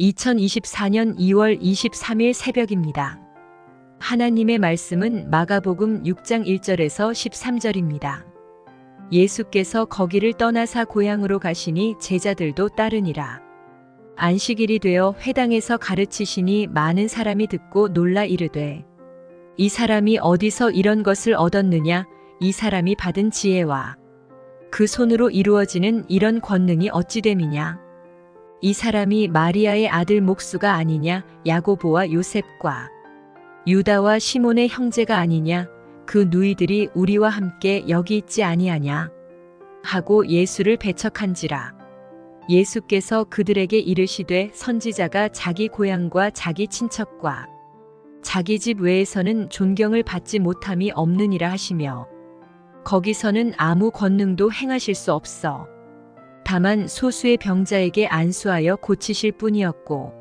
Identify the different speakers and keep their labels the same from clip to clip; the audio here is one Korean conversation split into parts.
Speaker 1: 2024년 2월 23일 새벽입니다. 하나님의 말씀은 마가복음 6장 1절에서 13절입니다. 예수께서 거기를 떠나사 고향으로 가시니 제자들도 따르니라. 안식일이 되어 회당에서 가르치시니 많은 사람이 듣고 놀라 이르되 이 사람이 어디서 이런 것을 얻었느냐? 이 사람이 받은 지혜와 그 손으로 이루어지는 이런 권능이 어찌 됨이냐? 이 사람이 마리아의 아들 목수가 아니냐? 야고보와 요셉과 유다와 시몬의 형제가 아니냐? 그 누이들이 우리와 함께 여기 있지 아니하냐? 하고 예수를 배척한지라. 예수께서 그들에게 이르시되 선지자가 자기 고향과 자기 친척과 자기 집 외에서는 존경을 받지 못함이 없느니라 하시며 거기서는 아무 권능도 행하실 수 없어 다만 소수의 병자에게 안수하여 고치실 뿐이었고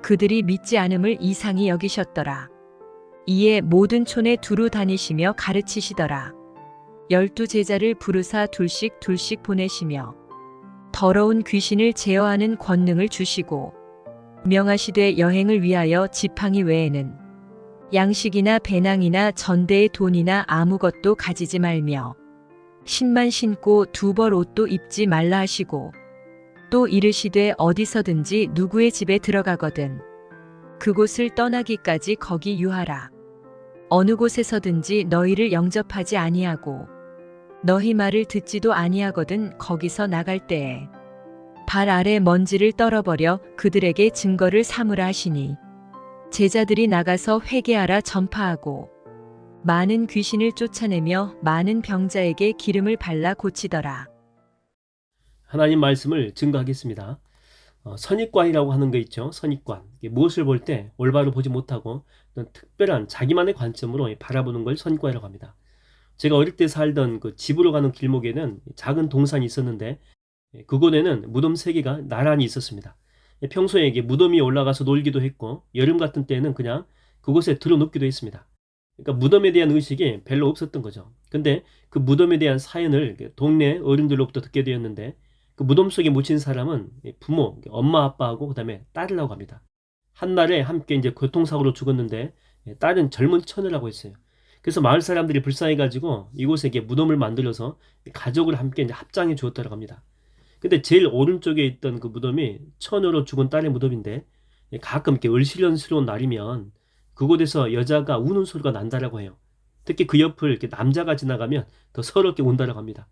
Speaker 1: 그들이 믿지 않음을 이상히 여기셨더라. 이에 모든 촌에 두루 다니시며 가르치시더라. 12 제자를 부르사 둘씩 보내시며 더러운 귀신을 제어하는 권능을 주시고 명하시되 여행을 위하여 지팡이 외에는 양식이나 배낭이나 전대의 돈이나 아무것도 가지지 말며 신만 신고 두벌 옷도 입지 말라 하시고 또 이르시되 어디서든지 누구의 집에 들어가거든 그곳을 떠나기까지 거기 유하라. 어느 곳에서든지 너희를 영접하지 아니하고 너희 말을 듣지도 아니하거든 거기서 나갈 때에 발 아래 먼지를 떨어버려 그들에게 증거를 삼으라 하시니 제자들이 나가서 회개하라 전파하고 많은 귀신을 쫓아내며 많은 병자에게 기름을 발라 고치더라.
Speaker 2: 하나님 말씀을 증거하겠습니다. 선입관이라고 하는 거 있죠. 선입관. 무엇을 볼 때 올바로 보지 못하고 특별한 자기만의 관점으로 바라보는 걸 선입관이라고 합니다. 제가 어릴 때 살던 그 집으로 가는 길목에는 작은 동산이 있었는데 그곳에는 무덤 3개가 나란히 있었습니다. 평소에 무덤 위에 올라가서 놀기도 했고 여름 같은 때는 그냥 그곳에 들어눕기도 했습니다. 그러니까 무덤에 대한 의식이 별로 없었던 거죠. 근데 그 무덤에 대한 사연을 동네 어른들로부터 듣게 되었는데 그 무덤 속에 묻힌 사람은 부모, 엄마, 아빠하고 그 다음에 딸이라고 합니다. 한날에 함께 이제 교통사고로 죽었는데 딸은 젊은 처녀라고 했어요. 그래서 마을 사람들이 불쌍해가지고 이곳에 무덤을 만들어서 가족을 함께 이제 합장해 주었다고 합니다. 근데 제일 오른쪽에 있던 그 무덤이 처녀로 죽은 딸의 무덤인데 가끔 이렇게 을실련스러운 날이면 그곳에서 여자가 우는 소리가 난다라고 해요. 특히 그 옆을 이렇게 남자가 지나가면 더 서럽게 운다라고 합니다.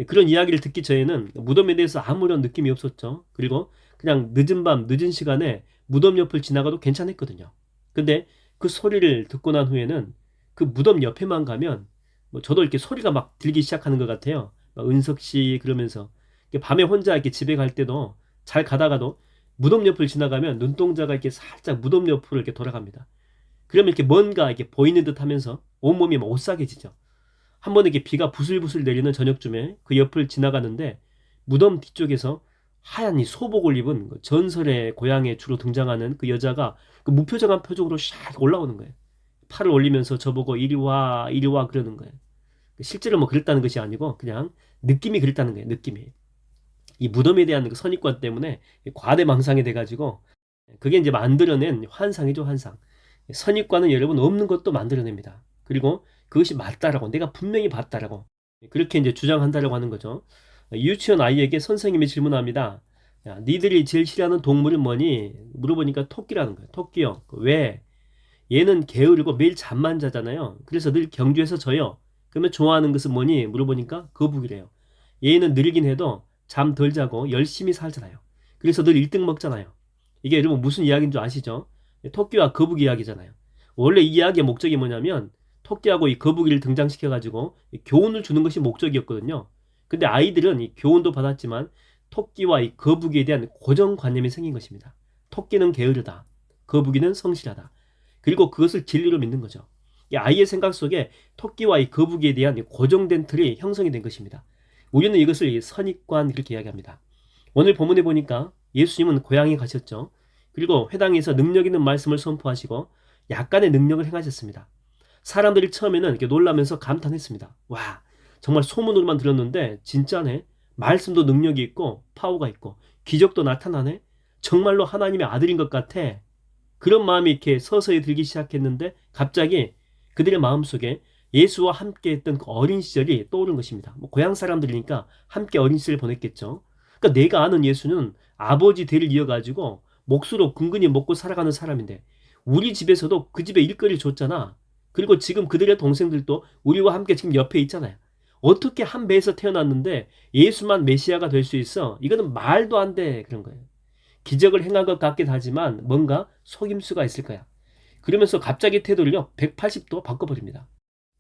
Speaker 2: 그런 이야기를 듣기 전에는 무덤에 대해서 아무런 느낌이 없었죠. 그리고 그냥 늦은 밤, 늦은 시간에 무덤 옆을 지나가도 괜찮았거든요. 근데 그 소리를 듣고 난 후에는 그 무덤 옆에만 가면 저도 이렇게 소리가 막 들기 시작하는 것 같아요. 막 은석 씨 그러면서 밤에 혼자 이렇게 집에 갈 때도 잘 가다가도 무덤 옆을 지나가면 눈동자가 이렇게 살짝 무덤 옆으로 이렇게 돌아갑니다. 그러면 이렇게 뭔가 이렇게 보이는 듯 하면서 온몸이 막 오싹해지죠. 한 번은 이렇게 비가 부슬부슬 내리는 저녁쯤에 그 옆을 지나가는데 무덤 뒤쪽에서 하얀 이 소복을 입은 전설의 고향에 주로 등장하는 그 여자가 그 무표정한 표정으로 샥 올라오는 거예요. 팔을 올리면서 저보고 이리 와 그러는 거예요. 실제로 뭐 그랬다는 것이 아니고 그냥 느낌이 그랬다는 거예요. 느낌이. 이 무덤에 대한 그 선입관 때문에 과대망상이 돼가지고 그게 이제 만들어낸 환상이죠. 환상. 선입관은 여러분 없는 것도 만들어냅니다. 그리고 그것이 맞다라고 내가 분명히 봤다라고 그렇게 이제 주장한다라고 하는 거죠. 유치원 아이에게 선생님이 질문합니다. 야, 니들이 제일 싫어하는 동물은 뭐니? 물어보니까 토끼라는 거예요. 토끼요. 왜? 얘는 게으르고 매일 잠만 자잖아요. 그래서 늘 경주에서 져요. 그러면 좋아하는 것은 뭐니? 물어보니까 거북이래요. 얘는 늘긴 해도 잠 덜 자고 열심히 살잖아요. 그래서 늘 1등 먹잖아요. 이게 여러분 무슨 이야기인 줄 아시죠? 토끼와 거북이 이야기잖아요. 원래 이 이야기의 목적이 뭐냐면 토끼하고 이 거북이를 등장시켜가지고 교훈을 주는 것이 목적이었거든요. 근데 아이들은 이 교훈도 받았지만 토끼와 이 거북이에 대한 고정관념이 생긴 것입니다. 토끼는 게으르다. 거북이는 성실하다. 그리고 그것을 진리로 믿는 거죠. 이 아이의 생각 속에 토끼와 이 거북이에 대한 고정된 틀이 형성이 된 것입니다. 우리는 이것을 선입관 이렇게 이야기합니다. 오늘 본문에 보니까 예수님은 고향에 가셨죠. 그리고 회당에서 능력 있는 말씀을 선포하시고 약간의 능력을 행하셨습니다. 사람들이 처음에는 이렇게 놀라면서 감탄했습니다. 와, 정말 소문으로만 들었는데 진짜네. 말씀도 능력이 있고 파워가 있고 기적도 나타나네. 정말로 하나님의 아들인 것 같아. 그런 마음이 이렇게 서서히 들기 시작했는데 갑자기 그들의 마음속에 예수와 함께 했던 그 어린 시절이 떠오른 것입니다. 뭐 고향 사람들이니까 함께 어린 시절을 보냈겠죠. 그러니까 내가 아는 예수는 아버지 대를 이어가지고 몫으로 근근히 먹고 살아가는 사람인데 우리 집에서도 그 집에 일거리를 줬잖아. 그리고 지금 그들의 동생들도 우리와 함께 지금 옆에 있잖아요. 어떻게 한 배에서 태어났는데 예수만 메시아가 될 수 있어? 이거는 말도 안 돼. 그런 거예요. 기적을 행한 것 같긴 하지만 뭔가 속임수가 있을 거야. 그러면서 갑자기 태도를요 180도 바꿔버립니다.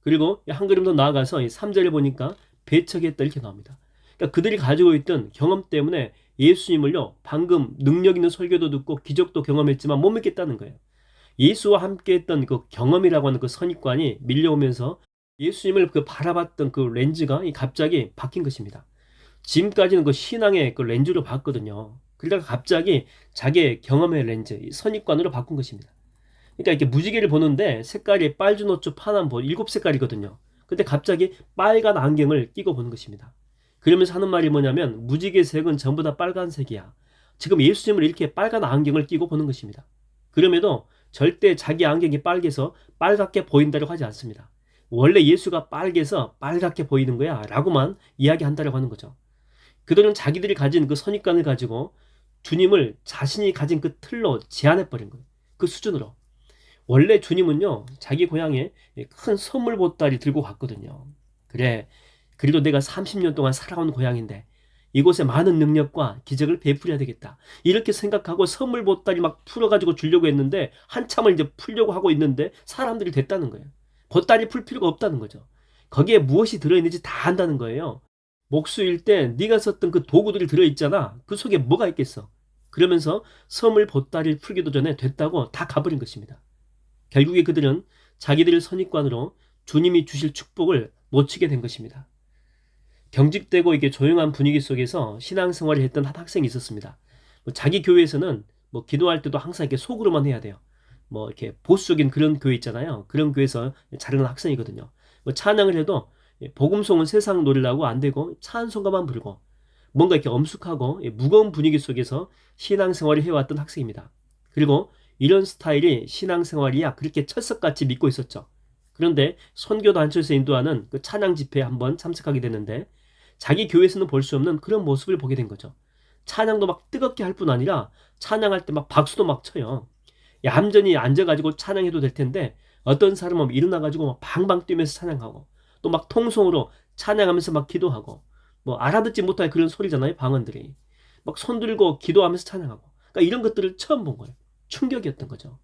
Speaker 2: 그리고 한 걸음 더 나아가서 3절에 보니까 배척했다 이렇게 나옵니다. 그러니까 그들이 가지고 있던 경험 때문에 예수님을요 방금 능력 있는 설교도 듣고 기적도 경험했지만 못 믿겠다는 거예요. 예수와 함께 했던 그 경험이라고 하는 그 선입관이 밀려오면서 예수님을 그 바라봤던 그 렌즈가 갑자기 바뀐 것입니다. 지금까지는 그 신앙의 그 렌즈로 봤거든요. 그러다가 갑자기 자기의 경험의 렌즈, 선입관으로 바꾼 것입니다. 그러니까 이렇게 무지개를 보는데 색깔이 빨주노초 파남 7색깔이거든요. 근데 갑자기 빨간 안경을 끼고 보는 것입니다. 그러면서 하는 말이 뭐냐면 무지개 색은 전부 다 빨간색이야. 지금 예수님을 이렇게 빨간 안경을 끼고 보는 것입니다. 그럼에도 절대 자기 안경이 빨개서 빨갛게 보인다고 하지 않습니다. 원래 예수가 빨개서 빨갛게 보이는 거야 라고만 이야기한다고 하는 거죠. 그들은 자기들이 가진 그 선입관을 가지고 주님을 자신이 가진 그 틀로 제한해버린 거예요. 그 수준으로. 원래 주님은요 자기 고향에 큰 선물 보따리 들고 갔거든요. 그래, 그래도 내가 30년 동안 살아온 고향인데 이곳에 많은 능력과 기적을 베풀어야 되겠다 이렇게 생각하고 선물 보따리 막 풀어가지고 주려고 했는데 한참을 이제 풀려고 하고 있는데 사람들이 됐다는 거예요. 보따리 풀 필요가 없다는 거죠. 거기에 무엇이 들어있는지 다 안다는 거예요. 목수일 때 네가 썼던 그 도구들이 들어있잖아. 그 속에 뭐가 있겠어. 그러면서 선물 보따리를 풀기도 전에 됐다고 다 가버린 것입니다. 결국에 그들은 자기들의 선입관으로 주님이 주실 축복을 놓치게 된 것입니다. 경직되고 이게 조용한 분위기 속에서 신앙생활을 했던 한 학생이 있었습니다. 자기 교회에서는 기도할 때도 항상 이렇게 속으로만 해야 돼요. 이렇게 보수적인 그런 교회 있잖아요. 그런 교회에서 자르는 학생이거든요. 찬양을 해도 복음송은 세상 노래라고 안 되고 찬송가만 부르고 뭔가 이렇게 엄숙하고 무거운 분위기 속에서 신앙생활을 해왔던 학생입니다. 그리고 이런 스타일이 신앙생활이야 그렇게 철석같이 믿고 있었죠. 그런데 선교 단체에서 인도하는 그 찬양 집회에 한번 참석하게 됐는데 자기 교회에서는 볼 수 없는 그런 모습을 보게 된 거죠. 찬양도 막 뜨겁게 할 뿐 아니라 찬양할 때 막 박수도 막 쳐요. 얌전히 앉아가지고 찬양해도 될 텐데 어떤 사람은 일어나가지고 막 방방 뛰면서 찬양하고 또 막 통성으로 찬양하면서 막 기도하고 알아듣지 못할 그런 소리잖아요. 방언들이 막 손들고 기도하면서 찬양하고 그러니까 이런 것들을 처음 본 거예요. 충격이었던 거죠.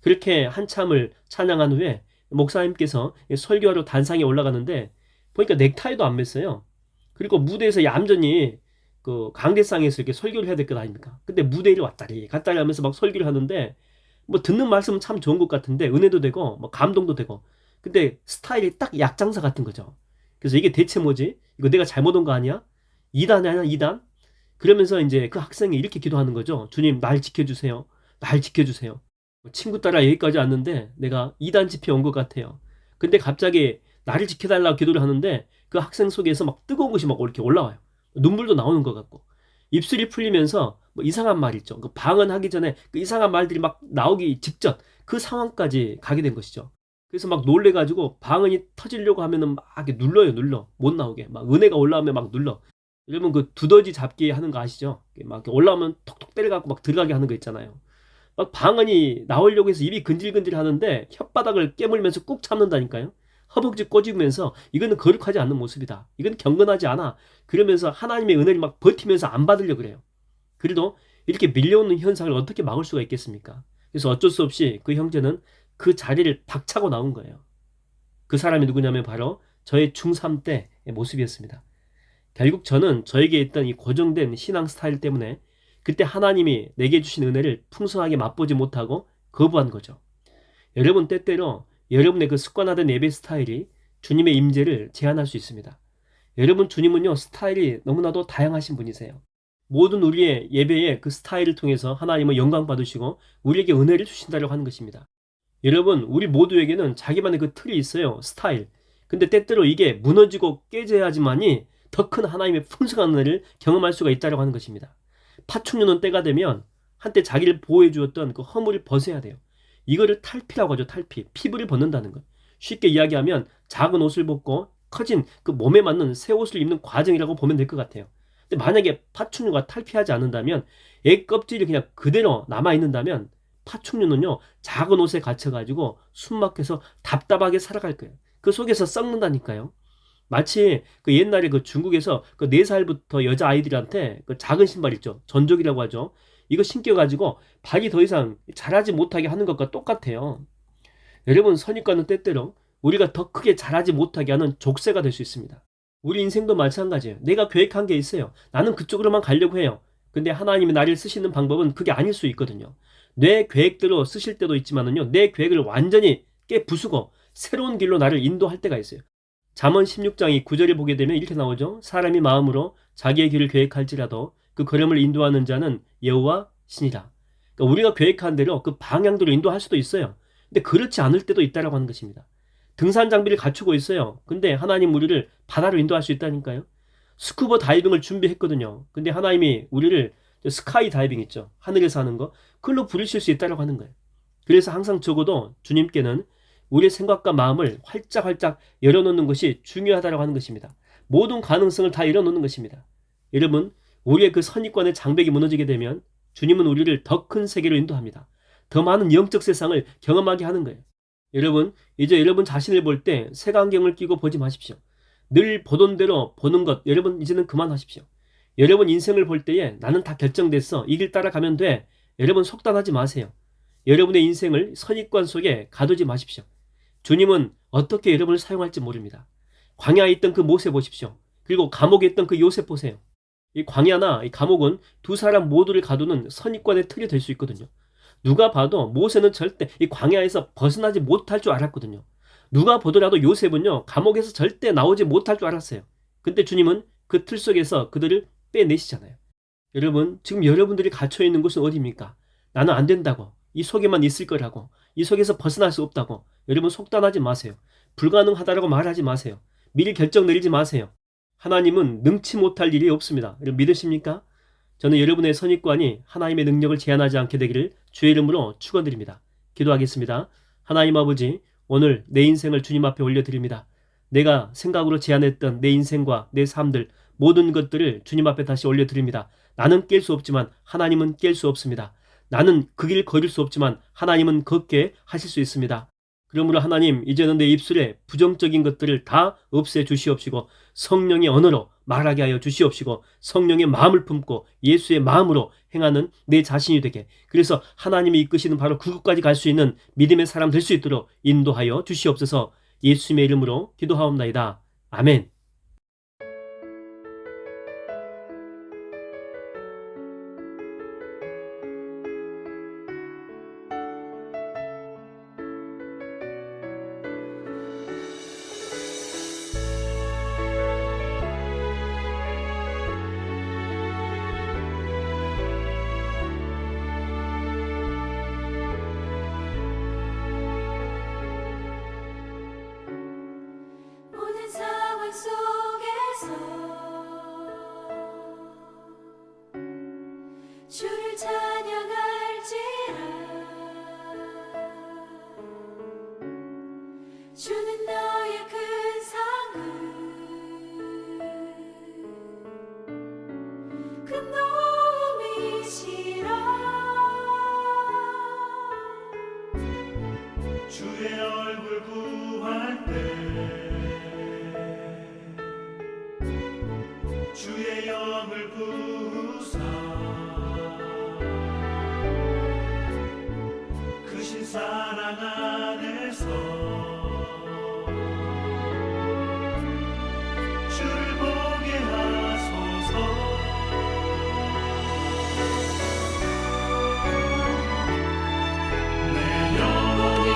Speaker 2: 그렇게 한참을 찬양한 후에 목사님께서 설교하러 단상에 올라가는데 보니까 넥타이도 안 맸어요. 그리고 무대에서 얌전히 그 강대상에서 이렇게 설교를 해야 될 것 아닙니까? 근데 무대 위로 왔다리 갔다리 하면서 막 설교를 하는데 듣는 말씀은 참 좋은 것 같은데 은혜도 되고 감동도 되고 근데 스타일이 딱 약장사 같은 거죠. 그래서 이게 대체 뭐지? 이거 내가 잘못 온 거 아니야? 2단 아니야 2단? 그러면서 이제 그 학생이 이렇게 기도하는 거죠. 주님 날 지켜주세요. 날 지켜주세요. 친구 따라 여기까지 왔는데 내가 2단 집회 온 것 같아요. 근데 갑자기 나를 지켜달라고 기도를 하는데 그 학생 속에서 막 뜨거운 것이 막 이렇게 올라와요. 눈물도 나오는 것 같고 입술이 풀리면서 이상한 말 있죠. 그 방언하기 전에 그 이상한 말들이 막 나오기 직전 그 상황까지 가게 된 것이죠. 그래서 막 놀래가지고 방언이 터지려고 하면은 막 이렇게 눌러 못 나오게 막 은혜가 올라오면 막 눌러. 여러분 그 두더지 잡기 하는 거 아시죠? 막 이렇게 올라오면 톡톡 때려갖고 막 들어가게 하는 거 있잖아요. 막 방언이 나오려고 해서 입이 근질근질 하는데 혓바닥을 깨물면서 꾹 참는다니까요. 허벅지 꼬집으면서 이거는 거룩하지 않는 모습이다. 이건 경건하지 않아. 그러면서 하나님의 은혜를 막 버티면서 안 받으려고 그래요. 그래도 이렇게 밀려오는 현상을 어떻게 막을 수가 있겠습니까? 그래서 어쩔 수 없이 그 형제는 그 자리를 박차고 나온 거예요. 그 사람이 누구냐면 바로 저의 중3 때의 모습이었습니다. 결국 저는 저에게 있던 이 고정된 신앙 스타일 때문에 그때 하나님이 내게 주신 은혜를 풍성하게 맛보지 못하고 거부한 거죠. 여러분 때때로 여러분의 그 습관화된 예배 스타일이 주님의 임재를 제한할 수 있습니다. 여러분 주님은요 스타일이 너무나도 다양하신 분이세요. 모든 우리의 예배의 그 스타일을 통해서 하나님은 영광 받으시고 우리에게 은혜를 주신다고 하는 것입니다. 여러분 우리 모두에게는 자기만의 그 틀이 있어요. 스타일. 근데 때때로 이게 무너지고 깨져야지만이 더 큰 하나님의 풍성한 은혜를 경험할 수가 있다고 하는 것입니다. 파충류는 때가 되면 한때 자기를 보호해 주었던 그 허물을 벗어야 돼요. 이거를 탈피라고 하죠. 탈피. 피부를 벗는다는 거. 쉽게 이야기하면 작은 옷을 벗고 커진 그 몸에 맞는 새 옷을 입는 과정이라고 보면 될 것 같아요. 근데 만약에 파충류가 탈피하지 않는다면 애 껍질이 그냥 그대로 남아있는다면 파충류는요 작은 옷에 갇혀가지고 숨막혀서 답답하게 살아갈 거예요. 그 속에서 썩는다니까요. 마치 그 옛날에 그 중국에서 그 4살부터 여자아이들한테 그 작은 신발 있죠. 전족이라고 하죠. 이거 신겨가지고 발이 더 이상 자라지 못하게 하는 것과 똑같아요. 여러분, 선입관은 때때로 우리가 더 크게 자라지 못하게 하는 족쇄가 될 수 있습니다. 우리 인생도 마찬가지예요. 내가 계획한 게 있어요. 나는 그쪽으로만 가려고 해요. 근데 하나님이 나를 쓰시는 방법은 그게 아닐 수 있거든요. 내 계획대로 쓰실 때도 있지만은요, 내 계획을 완전히 깨부수고 새로운 길로 나를 인도할 때가 있어요. 잠언 16장 9절에 보게 되면 이렇게 나오죠. 사람이 마음으로 자기의 길을 계획할지라도 그 걸음을 인도하는 자는 여호와 신이라. 그러니까 우리가 계획한 대로 그 방향대로 인도할 수도 있어요. 근데 그렇지 않을 때도 있다라고 하는 것입니다. 등산 장비를 갖추고 있어요. 근데 하나님 우리를 바다로 인도할 수 있다니까요. 스쿠버 다이빙을 준비했거든요. 근데 하나님이 우리를 스카이 다이빙 있죠. 하늘에서 하는 거. 그걸로 부르실 수 있다라고 하는 거예요. 그래서 항상 적어도 주님께는 우리의 생각과 마음을 활짝활짝 열어놓는 것이 중요하다고 하는 것입니다. 모든 가능성을 다 열어놓는 것입니다. 여러분, 우리의 그 선입관의 장벽이 무너지게 되면 주님은 우리를 더 큰 세계로 인도합니다. 더 많은 영적 세상을 경험하게 하는 거예요. 여러분, 이제 여러분 자신을 볼 때 색안경을 끼고 보지 마십시오. 늘 보던 대로 보는 것, 여러분 이제는 그만하십시오. 여러분 인생을 볼 때에 나는 다 결정됐어. 이 길 따라가면 돼. 여러분 속단하지 마세요. 여러분의 인생을 선입관 속에 가두지 마십시오. 주님은 어떻게 여러분을 사용할지 모릅니다. 광야에 있던 그 모세 보십시오. 그리고 감옥에 있던 그 요셉 보세요. 이 광야나 이 감옥은 두 사람 모두를 가두는 선입관의 틀이 될 수 있거든요. 누가 봐도 모세는 절대 이 광야에서 벗어나지 못할 줄 알았거든요. 누가 보더라도 요셉은요 감옥에서 절대 나오지 못할 줄 알았어요. 근데 주님은 그 틀 속에서 그들을 빼내시잖아요. 여러분, 지금 여러분들이 갇혀있는 곳은 어디입니까? 나는 안 된다고, 이 속에만 있을 거라고, 이 속에서 벗어날 수 없다고. 여러분 속단하지 마세요. 불가능하다라고 말하지 마세요. 미리 결정 내리지 마세요. 하나님은 능치 못할 일이 없습니다. 여러분 믿으십니까? 저는 여러분의 선입관이 하나님의 능력을 제한하지 않게 되기를 주의 이름으로 축원드립니다. 기도하겠습니다. 하나님 아버지, 오늘 내 인생을 주님 앞에 올려드립니다. 내가 생각으로 제안했던 내 인생과 내 삶들 모든 것들을 주님 앞에 다시 올려드립니다. 나는 깰 수 없지만 하나님은 깰 수 없습니다. 나는 그 길 걸을 수 없지만 하나님은 걷게 하실 수 있습니다. 그러므로 하나님, 이제는 내 입술에 부정적인 것들을 다 없애 주시옵시고 성령의 언어로 말하게 하여 주시옵시고 성령의 마음을 품고 예수의 마음으로 행하는 내 자신이 되게, 그래서 하나님이 이끄시는 바로 그곳까지 갈 수 있는 믿음의 사람 될 수 있도록 인도하여 주시옵소서. 예수님의 이름으로 기도하옵나이다. 아멘.
Speaker 3: 모든 상황 속에서 주를 찬양할지라. 주는 너의 큰 상급, 큰 도움이시라.
Speaker 4: 주의 얼굴 구할 때 주의 영을 부으사 크신 사랑 안에서 주를 보게 하소서. 내 영혼이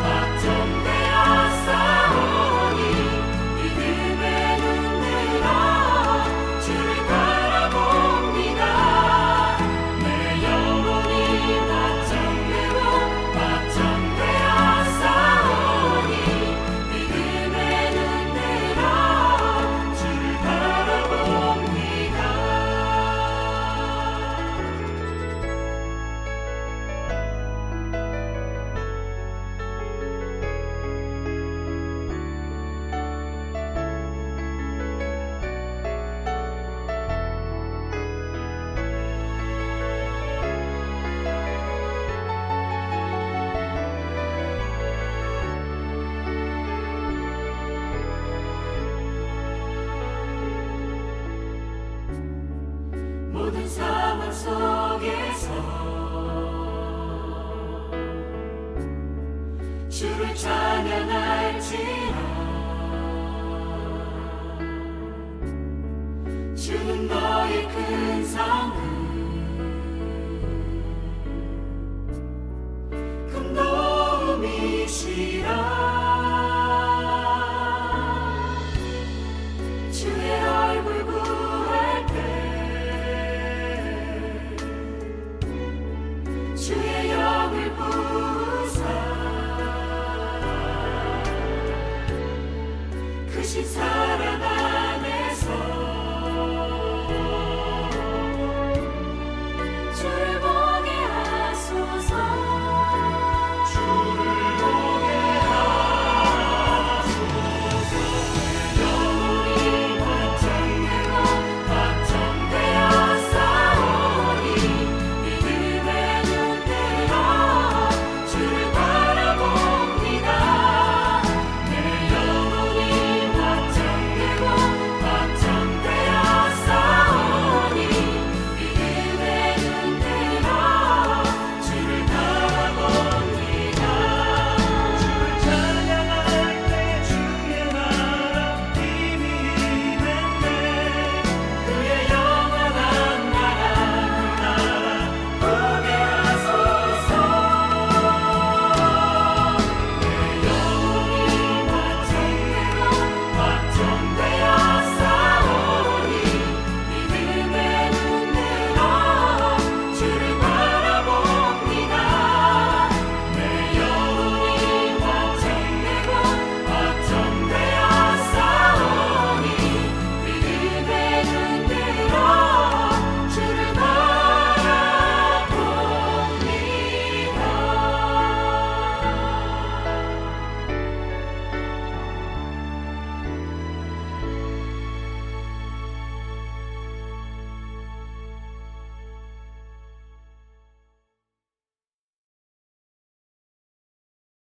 Speaker 4: 걱정되어 싸우니 믿음의 눈으로 주를 바라봅니다. 내 영혼이 걱정되어
Speaker 3: 속에서 주를 찬양할지라 주는 너의 큰 성은 큰 도움이시라 주의 얼굴 구할 때 주의 영을 부으사 크신 사랑 안에서 주를